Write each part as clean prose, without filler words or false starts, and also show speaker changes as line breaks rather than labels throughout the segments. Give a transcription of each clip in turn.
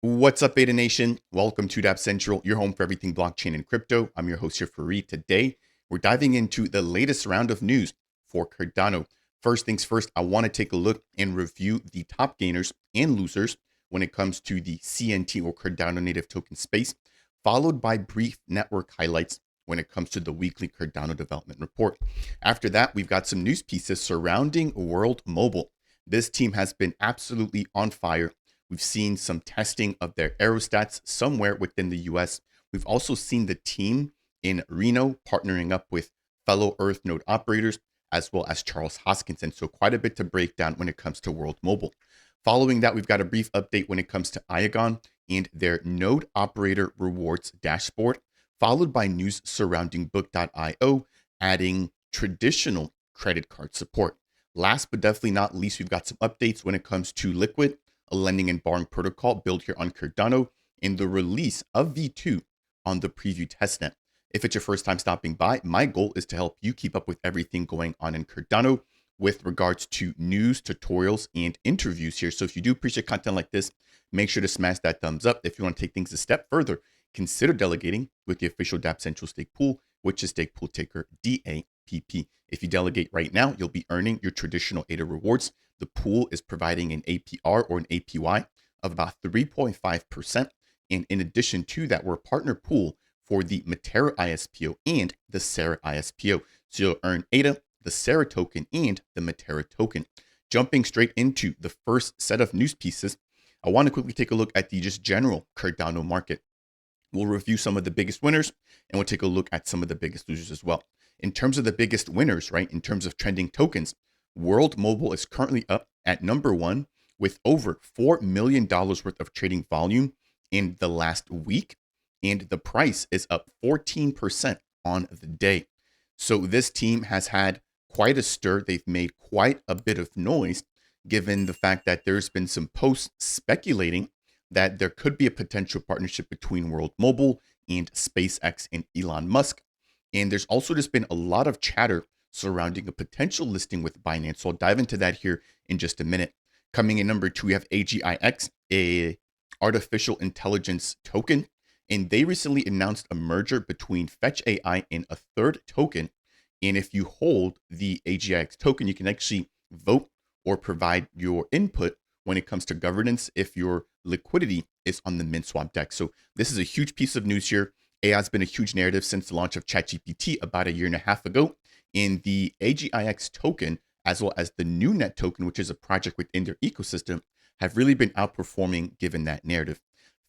What's up, Beta Nation? Welcome to Dapp Central, your home for everything blockchain and crypto. I'm your host here, Fareed. Today, we're diving into the latest round of news for Cardano. First things first, I want to take a look and review the top gainers and losers when it comes to the CNT or Cardano native token space, followed by brief network highlights when it comes to the weekly Cardano development report. After that, we've got some news pieces surrounding World Mobile. This team has been absolutely on fire. We've seen some testing of their aerostats somewhere within the US. We've also seen the team in Reno partnering up with fellow Earth node operators, as well as Charles Hoskinson. So quite a bit to break down when it comes to World Mobile. Following that, we've got a brief update when it comes to Iagon and their node operator rewards dashboard, followed by news surrounding Book.io, adding traditional credit card support. Last but definitely not least, we've got some updates when it comes to Liquid, a lending and borrowing protocol built here on Cardano, and the release of V2 on the preview testnet. If it's your first time stopping by, my goal is to help you keep up with everything going on in Cardano with regards to news, tutorials, and interviews here. So if you do appreciate content like this, make sure to smash that thumbs up. If you want to take things a step further, consider delegating with the official Dapp Central stake pool, which is stake pool ticker DAPP. If you delegate right now, you'll be earning your traditional ADA rewards. The pool is providing an APR or an APY of about 3.5%. And in addition to that, we're a partner pool for the Matera ISPO and the Sarah ISPO. So you'll earn ADA, the Sarah token, and the Matera token. Jumping straight into the first set of news pieces, I want to quickly take a look at the just general Cardano market. We'll review some of the biggest winners, and we'll take a look at some of the biggest losers as well. In terms of the biggest winners, right, in terms of trending tokens, World Mobile is currently up at number one with over $4 million worth of trading volume in the last week. And the price is up 14% on the day. So this team has had quite a stir. They've made quite a bit of noise, given the fact that there's been some posts speculating that there could be a potential partnership between World Mobile and SpaceX and Elon Musk. And there's also just been a lot of chatter surrounding a potential listing with Binance. So I'll dive into that here in just a minute. Coming in number two, we have AGIX, a artificial intelligence token. And they recently announced a merger between Fetch AI and a third token. And if you hold the AGIX token, you can actually vote or provide your input when it comes to governance if your liquidity is on the MintSwap DEX. So this is a huge piece of news here. AI has been a huge narrative since the launch of ChatGPT about a year and a half ago. In the AGIX token, as well as the NewNet token, which is a project within their ecosystem, have really been outperforming given that narrative.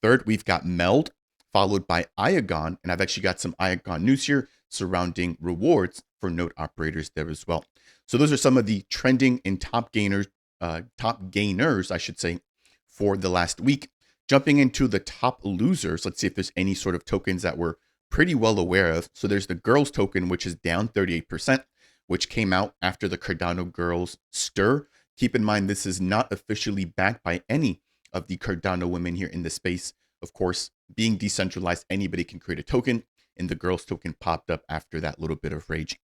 Third, we've got Meld, followed by Iagon, and I've actually got some Iagon news here surrounding rewards for node operators there as well. So those are some of the trending and top gainers, I should say, for the last week. Jumping into the top losers, let's see if there's any sort of tokens that we're pretty well aware of. So there's the Girls token, which is down 38%, which came out after the Cardano Girls stir. Keep in mind, this is not officially backed by any of the Cardano women here in the space. Of course, being decentralized, anybody can create a token, and the Girls token popped up after that little bit of rage.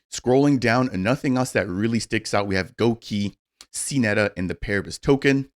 Scrolling down, nothing else that really sticks out. We have GoKey, CNETA, and the Paribus token.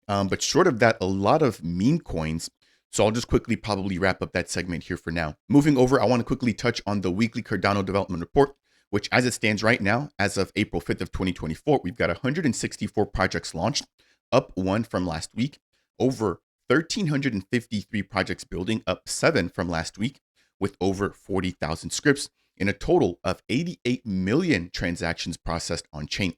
But short of that, a lot of meme coins. So I'll just quickly probably wrap up that segment here for now. Moving over, I want to quickly touch on the weekly Cardano development report, which as it stands right now, as of April 5th of 2024, we've got 164 projects launched, up one from last week, over 1,353 projects building, up 7 from last week, with over 40,000 scripts, in a total of 88 million transactions processed on chain.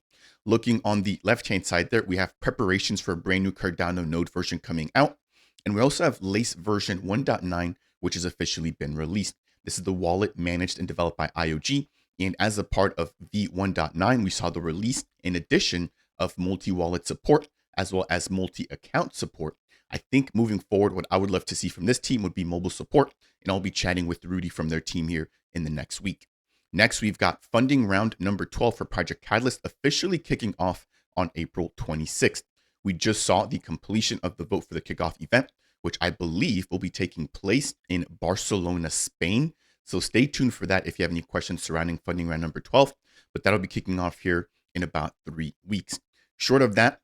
Looking on the left-hand side there, we have preparations for a brand new Cardano node version coming out. And we also have Lace version 1.9, which has officially been released. This is the wallet managed and developed by IOG. And as a part of V1.9, we saw the release in addition of multi-wallet support, as well as multi-account support. I think moving forward, what I would love to see from this team would be mobile support. And I'll be chatting with Rudy from their team here in the next week. Next, we've got funding round number 12 for Project Catalyst officially kicking off on April 26th. We just saw the completion of the vote for the kickoff event, which I believe will be taking place in Barcelona, Spain. So stay tuned for that if you have any questions surrounding funding round number 12, but that'll be kicking off here in about 3 weeks. Short of that,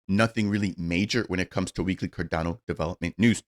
nothing really major when it comes to weekly Cardano development news.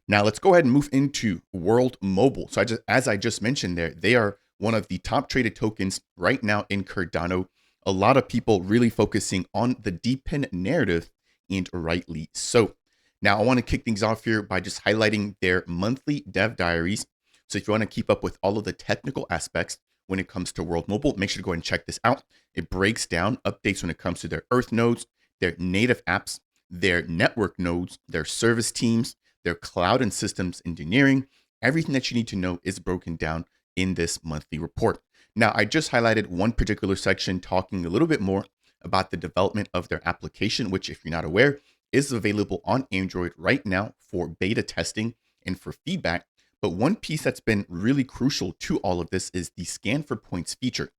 Now let's go ahead and move into World Mobile. So as I just mentioned there, they are one of the top traded tokens right now in Cardano. A lot of people really focusing on the DePIN narrative, and rightly so. Now I want to kick things off here by just highlighting their monthly dev diaries. So if you want to keep up with all of the technical aspects when it comes to World Mobile, make sure to go ahead and check this out. It breaks down updates when it comes to their Earth nodes, their native apps, their network nodes, their service teams, their cloud and systems engineering. Everything that you need to know is broken down in this monthly report. Now, I just highlighted one particular section talking a little bit more about the development of their application, which, if you're not aware, is available on Android right now for beta testing and for feedback. But one piece that's been really crucial to all of this is the Scan for Points feature.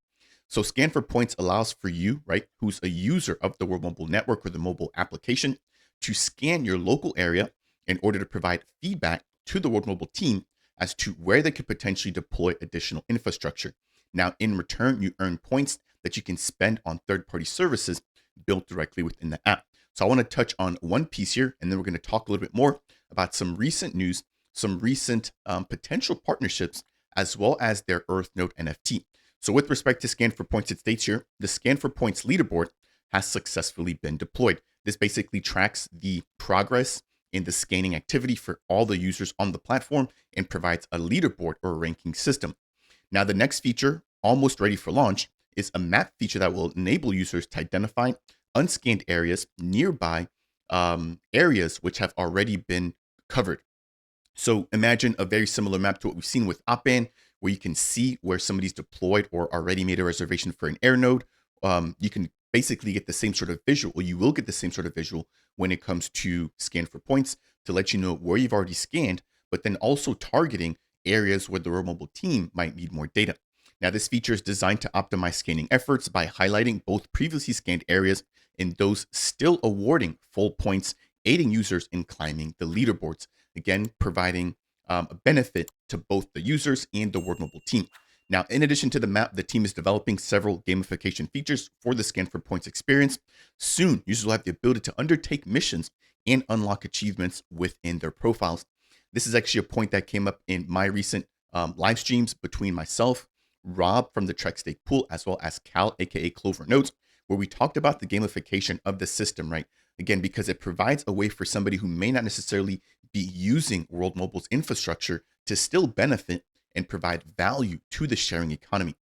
So Scan for Points allows for you, right, who's a user of the World Mobile Network or the mobile application, to scan your local area in order to provide feedback to the World Mobile team as to where they could potentially deploy additional infrastructure. Now, in return, you earn points that you can spend on third-party services built directly within the app. So I want to touch on one piece here, and then we're going to talk a little bit more about some recent news, some recent potential partnerships, as well as their Earth Node NFT. So with respect to Scan for Points, it states here, the Scan for Points leaderboard has successfully been deployed. This basically tracks the progress in the scanning activity for all the users on the platform and provides a leaderboard or a ranking system. Now, the next feature, almost ready for launch, is a map feature that will enable users to identify unscanned areas nearby areas which have already been covered. So imagine a very similar map to what we've seen with Opban, where you can see where somebody's deployed or already made a reservation for an air node. You can basically get the same sort of visual, or you will get the same sort of visual when it comes to Scan for Points to let you know where you've already scanned, but then also targeting areas where the World Mobile team might need more data. Now, this feature is designed to optimize scanning efforts by highlighting both previously scanned areas and those still awarding full points, aiding users in climbing the leaderboards. Again, providing a benefit to both the users and the World Mobile team. Now, in addition to the map, the team is developing several gamification features for the Scan for Points experience. Soon, users will have the ability to undertake missions and unlock achievements within their profiles. This is actually a point that came up in my recent live streams between myself, Rob from the Trek Stake Pool, as well as Cal, aka Clover Notes, where we talked about the gamification of the system, right? Again, because it provides a way for somebody who may not necessarily be using World Mobile's infrastructure to still benefit and provide value to the sharing economy.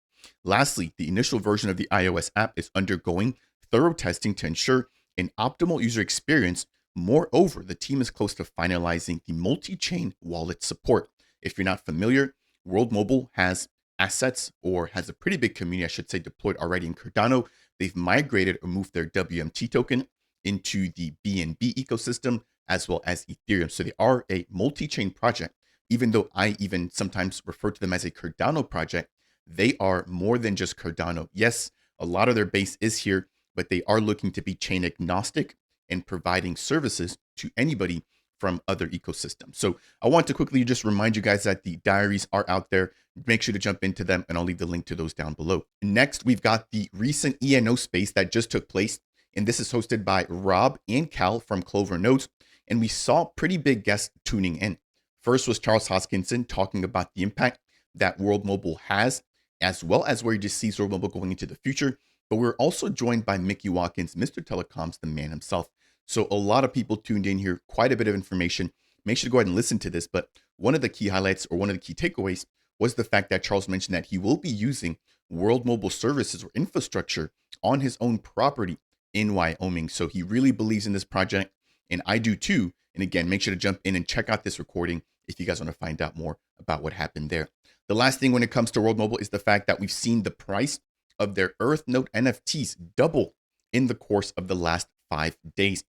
Lastly, the initial version of the iOS app is undergoing thorough testing to ensure an optimal user experience. Moreover, the team is close to finalizing the multi-chain wallet support. If you're not familiar, World Mobile has assets, or has a pretty big community, I should say, deployed already in Cardano. They've migrated or moved their WMT token into the BNB ecosystem as well as Ethereum. So they are a multi-chain project. Even though I even sometimes refer to them as a Cardano project, they are more than just Cardano. Yes, a lot of their base is here, but they are looking to be chain agnostic and providing services to anybody from other ecosystems. So I want to quickly just remind you guys that the diaries are out there. Make sure to jump into them, and I'll leave the link to those down below. Next, we've got the recent ENO space that just took place, and this is hosted by Rob and Cal from Clover Notes, and we saw pretty big guests tuning in. First was Charles Hoskinson talking about the impact that World Mobile has, as well as where he just sees World Mobile going into the future. But we're also joined by Mickey Watkins, Mr. Telecoms, the man himself. So a lot of people tuned in here, quite a bit of information. Make sure to go ahead and listen to this. But one of the key highlights, or one of the key takeaways, was the fact that Charles mentioned that he will be using World Mobile services or infrastructure on his own property in Wyoming. So he really believes in this project, and I do too. And again, make sure to jump in and check out this recording if you guys want to find out more about what happened there. The last thing when it comes to World Mobile is the fact that we've seen the price of their Earth Node NFTs double in the course of the last 5 days.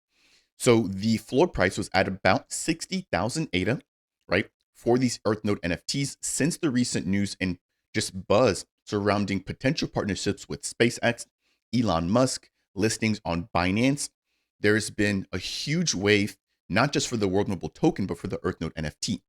So the floor price was at about 60,000 ADA, right, for these Earth Node NFTs since the recent news and just buzz surrounding potential partnerships with SpaceX, Elon Musk, listings on Binance. There's been a huge wave, not just for the World Mobile token, but for the Earth Node NFT.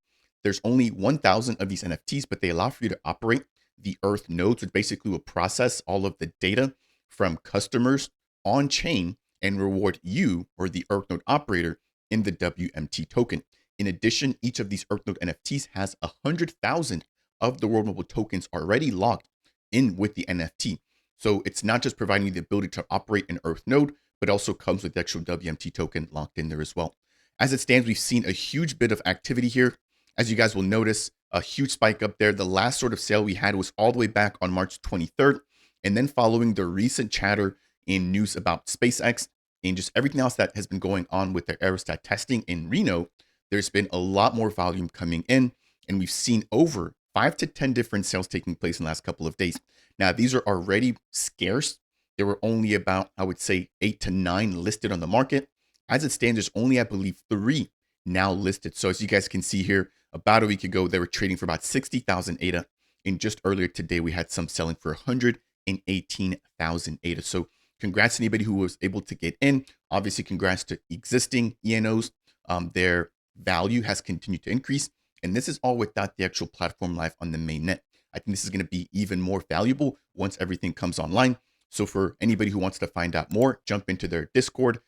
There's only 1,000 of these NFTs, but they allow for you to operate the Earth nodes, which basically will process all of the data from customers on chain and reward you or the EarthNode operator in the WMT token. In addition, each of these EarthNode NFTs has 100,000 of the World Mobile tokens already locked in with the NFT. So it's not just providing you the ability to operate an EarthNode, but also comes with the actual WMT token locked in there as well. As it stands, we've seen a huge bit of activity here. As you guys will notice, a huge spike up there. The last sort of sale we had was all the way back on March 23rd. And then following the recent chatter in news about SpaceX and just everything else that has been going on with their aerostat testing in Reno, there's been a lot more volume coming in. And we've seen over 5 to 10 different sales taking place in the last couple of days. Now, these are already scarce. There were only about, I would say, 8 to 9 listed on the market. As it stands, there's only, I believe, 3 now listed. So as you guys can see here, about a week ago, they were trading for about 60,000 ADA. And just earlier today, we had some selling for 118,000 ADA. So congrats to anybody who was able to get in. Obviously, congrats to existing ENOs. Their value has continued to increase. And this is all without the actual platform live on the mainnet. I think this is going to be even more valuable once everything comes online. So for anybody who wants to find out more, jump into their Discord,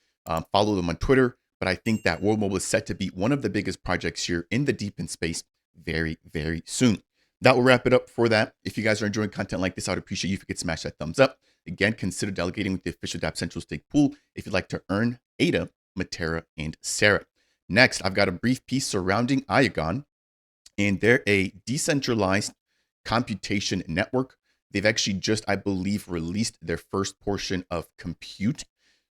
follow them on Twitter. But I think that World Mobile is set to be one of the biggest projects here in the DePIN space very, very soon. That will wrap it up for that. If you guys are enjoying content like this, I would appreciate you if you could smash that thumbs up. Again, consider delegating with the official Dapp Central Stake pool if you'd like to earn ADA, Matera, and Sarah. Next, I've got a brief piece surrounding Iagon, and they're a decentralized computation network. They've actually just, I believe, released their first portion of compute.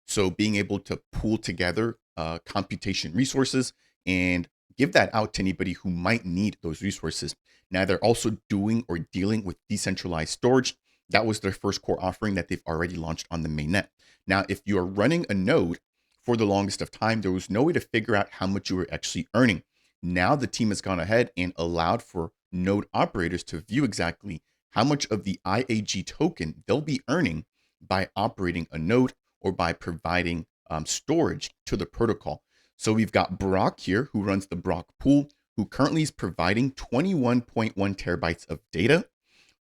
So being able to pool together computation resources and give that out to anybody who might need those resources. Now they're also doing or dealing with decentralized storage. That was their first core offering that they've already launched on the mainnet. Now, if you are running a node for the longest of time, there was no way to figure out how much you were actually earning. Now the team has gone ahead and allowed for node operators to view exactly how much of the IAG token they'll be earning by operating a node or by providing storage to the protocol. So we've got Brock here, who runs the Brock pool, who currently is providing 21.1 terabytes of data.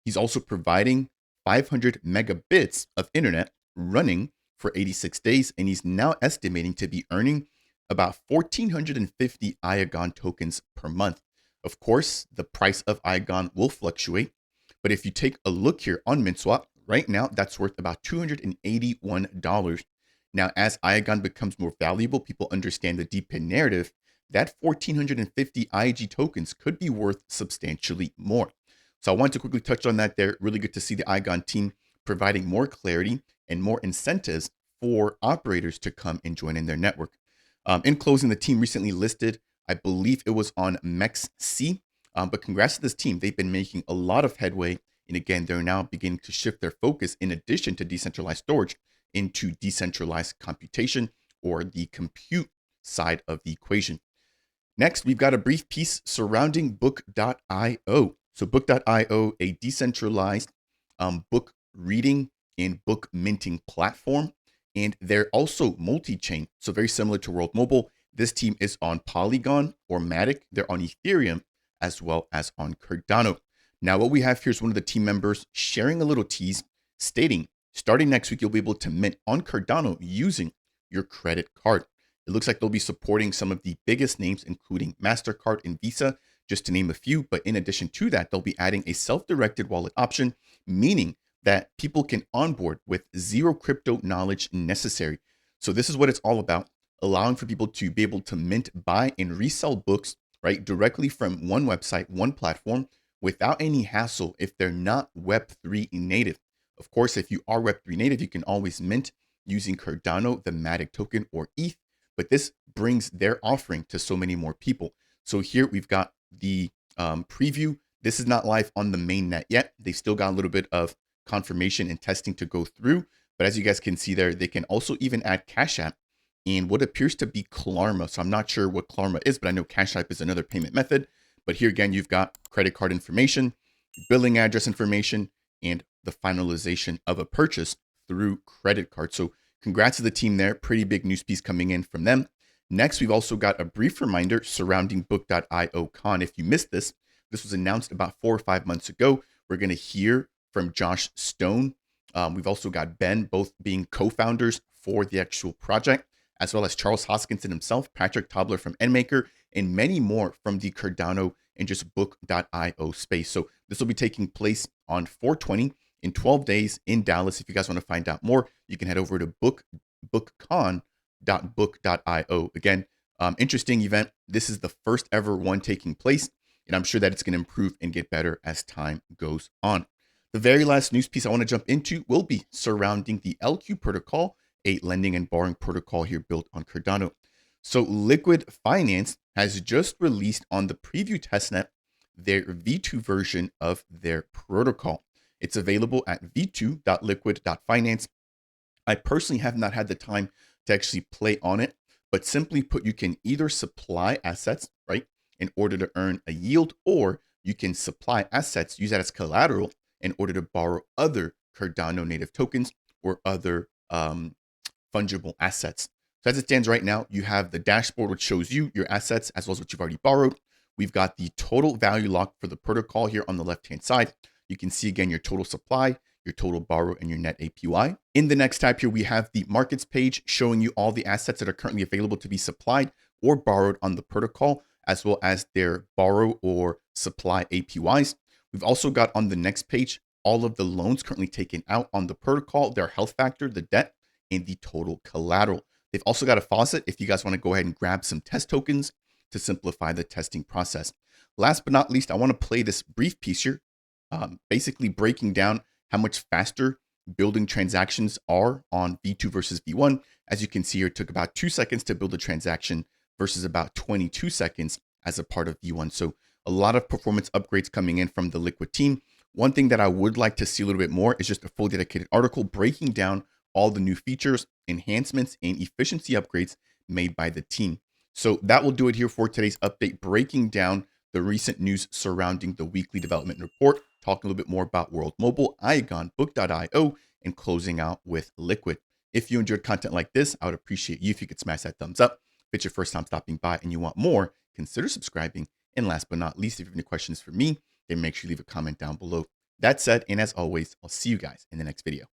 He's also providing 500 megabits of internet running for 86 days, and he's now estimating to be earning about 1,450 Iagon tokens per month. Of course, the price of Iagon will fluctuate, but if you take a look here on MintSwap, right now that's worth about $281. Now, as Iagon becomes more valuable, people understand the DePIN narrative, that 1,450 IAG tokens could be worth substantially more. So I want to quickly touch on that there. Really good to see the Iagon team providing more clarity and more incentives for operators to come and join in their network. In closing, the team recently listed, I believe it was on MEXC, but congrats to this team. They've been making a lot of headway. And again, they're now beginning to shift their focus, in addition to decentralized storage, into decentralized computation, or the compute side of the equation. Next, we've got a brief piece surrounding Book.io. So Book.io, a decentralized book reading and book minting platform. And they're also multi-chain, so very similar to World Mobile. This team is on Polygon or Matic. They're on Ethereum as well as on Cardano. Now, what we have here is one of the team members sharing a little tease, stating, starting next week, you'll be able to mint on Cardano using your credit card. It looks like they'll be supporting some of the biggest names, including MasterCard and Visa, just to name a few. But in addition to that, they'll be adding a self-directed wallet option, meaning that people can onboard with zero crypto knowledge necessary. So this is what it's all about, allowing for people to be able to mint, buy, and resell books, right, directly from one website, one platform, without any hassle if they're not Web3 native. Of course, if you are Web3 native, you can always mint using Cardano, the Matic token, or ETH, but this brings their offering to so many more people. So here we've got the preview. This is not live on the mainnet yet. They've still got a little bit of confirmation and testing to go through, but as you guys can see there, they can also even add Cash App and what appears to be Klarna. So I'm not sure what Klarna is, but I know Cash App is another payment method. But here again, you've got credit card information, billing address information, and the finalization of a purchase through credit card. So congrats to the team there. Pretty big news piece coming in from them. Next, we've also got a brief reminder surrounding Book.io Con. If you missed this, this was announced about 4 or 5 months ago. We're going to hear from Josh Stone. We've also got Ben, both being co-founders for the actual project, as well as Charles Hoskinson himself, Patrick Tobler from NMaker, and many more from the Cardano and just book.io space. So this will be taking place on 420 in 12 days in Dallas. If you guys want to find out more, you can head over to bookcon.book.io. Again, interesting event. This is the first ever one taking place, and I'm sure that it's going to improve and get better as time goes on. The very last news piece I want to jump into will be surrounding the LQ protocol, a lending and borrowing protocol here built on Cardano. So Liquid Finance has just released on the preview testnet their V2 version of their protocol. It's available at v2.liquid.finance. I personally have not had the time to actually play on it, but simply put, you can either supply assets, right, in order to earn a yield, or you can supply assets, use that as collateral in order to borrow other Cardano native tokens or other fungible assets. So as it stands right now, you have the dashboard, which shows you your assets as well as what you've already borrowed. We've got the total value lock for the protocol here on the left-hand side. You can see again your total supply, your total borrow, and your net APY. In the next tab here, we have the markets page showing you all the assets that are currently available to be supplied or borrowed on the protocol, as well as their borrow or supply APYs. We've also got on the next page all of the loans currently taken out on the protocol, their health factor, the debt, and the total collateral. They've also got a faucet if you guys want to go ahead and grab some test tokens to simplify the testing process. Last but not least, I want to play this brief piece here, basically breaking down how much faster building transactions are on V2 versus V1. As you can see here, it took about 2 seconds to build a transaction versus about 22 seconds as a part of V1. So a lot of performance upgrades coming in from the Liquid team. One thing that I would like to see a little bit more is just a full dedicated article breaking down all the new features, enhancements, and efficiency upgrades made by the team. So that will do it here for today's update, breaking down the recent news surrounding the weekly development report, talking a little bit more about World Mobile, Aigon, book.io, and closing out with Liquid. If you enjoyed content like this, I would appreciate you if you could smash that thumbs up. If it's your first time stopping by and you want more, consider subscribing. And last but not least, if you have any questions for me, then make sure you leave a comment down below. That said, and as always, I'll see you guys in the next video.